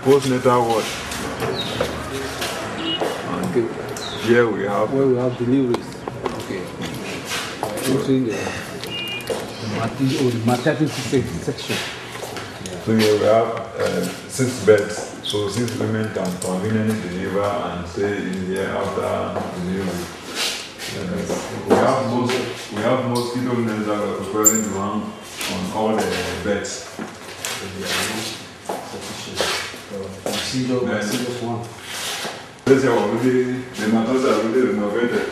postnatal ward. Okay. Here we have. Where we have deliveries. Okay. Using the maternity section. So here we have 6 beds. So 6 women can conveniently deliver and stay in here after delivery. We have mosquito nets that we're preparing to hang on all the beds. This year the matters are already renovated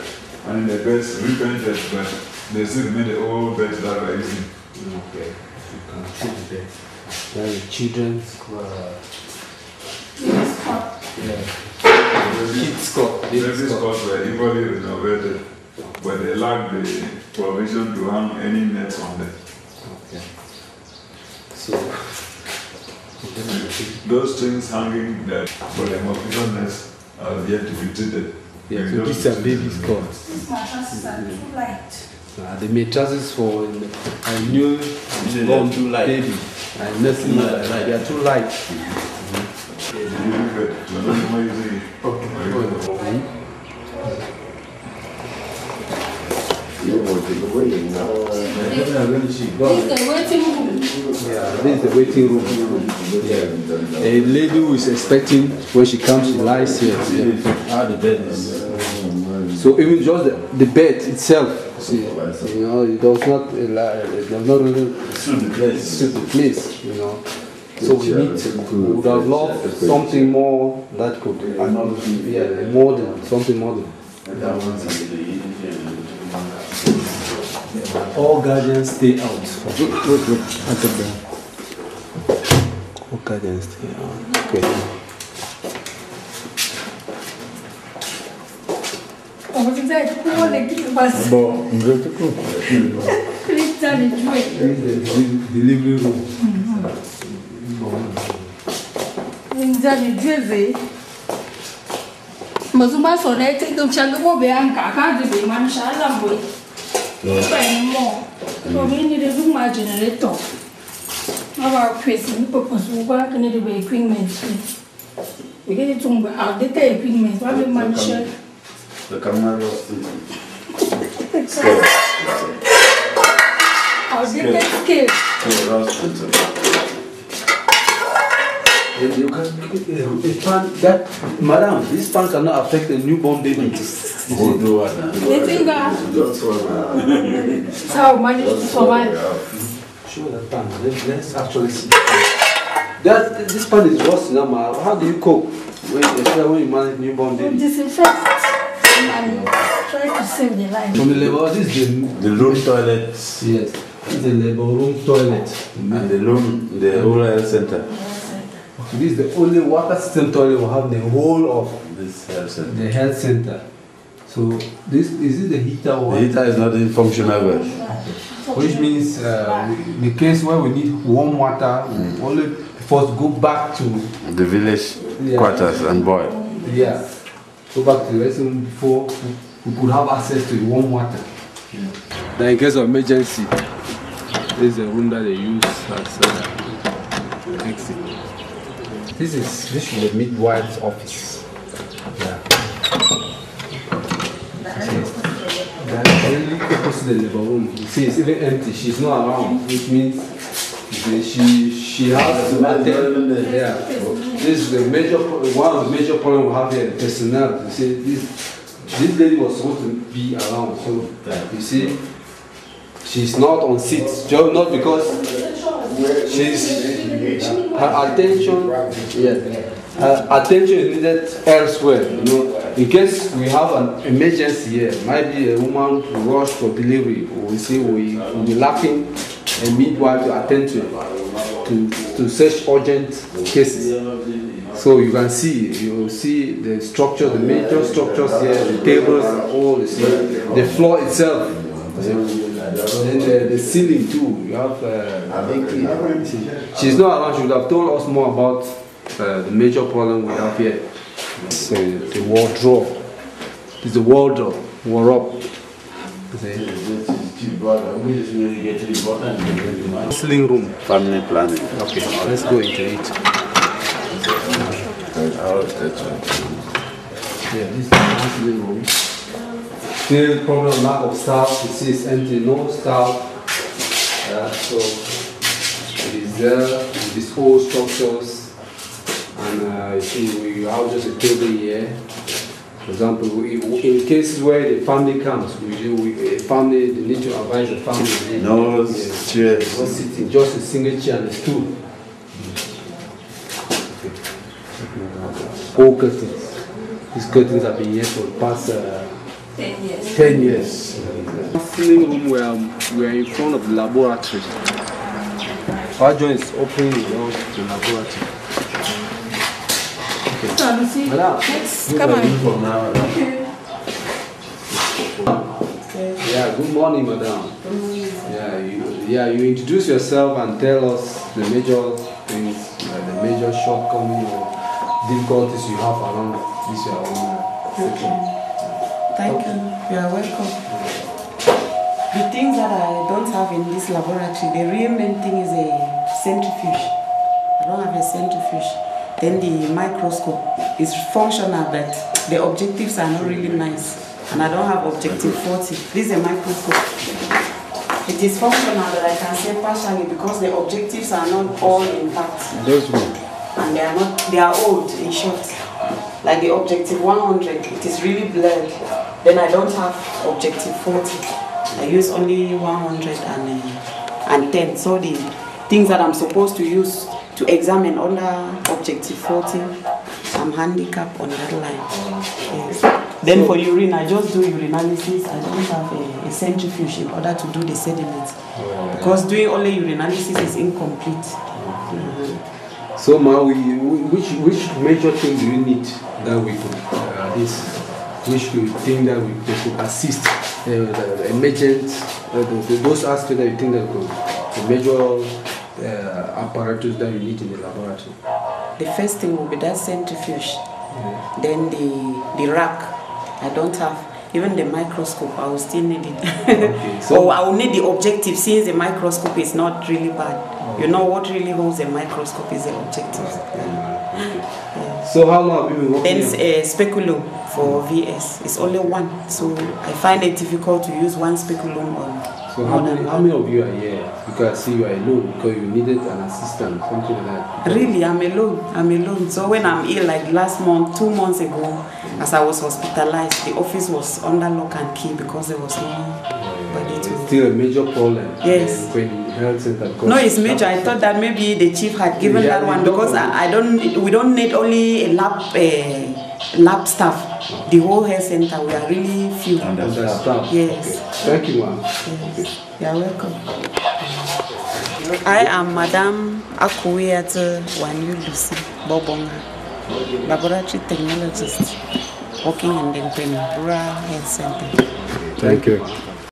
and the beds repainted, but they still remain the old beds that we're using. Okay. You can see there. There is children's kids cot. Babies cots were equally renovated, but they lack the provision to hang any nets on them. Okay. So those things hanging there for the mosquito nets are yet to be treated. Yeah, so these are babies cots. These mattresses are too light. The mattresses for a newborn baby and nursing mother, they are too light. This is the waiting room. A lady who is expecting, when she comes, she lies here. The bed is. So even just the bed itself, see, you know, it does not really suit the place, you know. So we would have loved something more that could, modern, something modern. All guardians stay out. Wait. All guardians stay out. Okay. This is the delivery room. Mazumba sonete kumchanga mo be anka de man shala boy. More. So we need a room generator. Our question purpose work need to be equipment. We get to outdated equipment. What we manage. The camera outdated scale. You can madam, this fan cannot affect a newborn baby. That's how we manage to survive. Show that pan. Let's actually see. This pan is rusty now. How do you cope when you manage newborn baby? Disinfect and try to save the life. From the labor, this is the room toilet. Yes, this is the labor room toilet. And the whole health center. So this is the only water system toilet we have in the whole of This health center. the health center. So this is it the heater or The heater is not in functional well. which means the case where we need warm water, we only first go back to The village quarters and boil. go back to the restroom before we could have access to the warm water. Then in case of emergency, this is the room that they use as exit. This is the midwife's office. Directly opposite the labor room. You see, it's even empty. She's not around, which means she has to attend. This is the one of the major problems we have here. Personnel. You see, this lady was supposed to be around. So you see, she's not on seats. Just not because her attention. Her attention is needed elsewhere. You know, in case we have an emergency here, might be a woman who rush for delivery. We see we'll be lacking a midwife to attend to such urgent cases. So you can see, the structure, the major structures here, the tables, all you see, the floor itself. Then the ceiling too. You have. She's not around. She would have told us more about the major problem we have here. So the wardrobe. It's the wardrobe. Ceiling room. Family planning. Okay, let's go into it. Oh, that's right. Yeah, this is the counseling room. Still problem lack of staff. You see it's empty, no staff. So it is there in these old structures. And you see we have just a table here. For example, in cases where the family comes, they need to advise the family. No chairs. No sitting, just a single chair and a stool. All curtains. These curtains have been here for the past 10 years. 10 years. Sitting room where we are in front of the laboratory. Our joint is opening the door to the laboratory. So, Lucy, Madam, let's come on. Okay. Yeah, good morning, madam. You introduce yourself and tell us the major things, the major shortcomings or difficulties you have around this your own section. Thank you. You are welcome. The things that I don't have in this laboratory, the real main thing is a centrifuge. I don't have a centrifuge. Then the microscope is functional, but the objectives are not really nice. And I don't have objective 40. This is a microscope. It is functional, but I can say partially because the objectives are not all intact. Those ones. And they are old, in short. Like the objective 100, it is really blurred. Then I don't have objective 40. I use only 110. So the things that I'm supposed to use to examine under objective 40, I'm handicapped on that line. Yes. Then for urine, I just do urinalysis. I don't have a centrifuge in order to do the sediments. Because doing only urinalysis is incomplete. So, Ma, which major thing do you need that we could which you think that we could assist the emergent, those aspects that you think that could, the major apparatus that you need in the laboratory? The first thing will be that centrifuge. Then the rack, I don't have. Even the microscope, I will still need it. Okay, so I will need the objective since the microscope is not really bad. You know what really holds a microscope is the objectives. So how long have you been working? Then speculum for VS. It's only one, so I find it difficult to use one speculum on. So how many of you are here? Because I see you are alone because you needed an assistant, something like that. Really, I'm alone. So when I'm ill, like last month, 2 months ago, as I was hospitalized, the office was under lock and key because there was nobody to. It's still a major problem. Yes. When health center. No, it's major. I thought that maybe the chief had given that one because we don't need only a lab staff. The whole health center, we are really few. Understaffed. Yes. Okay. Thank you, ma'am. Yes. You are welcome. I am Madam Akuweate Wanyu Lucy Bobonga, laboratory technologist working in the Rural Health Center. Thank you.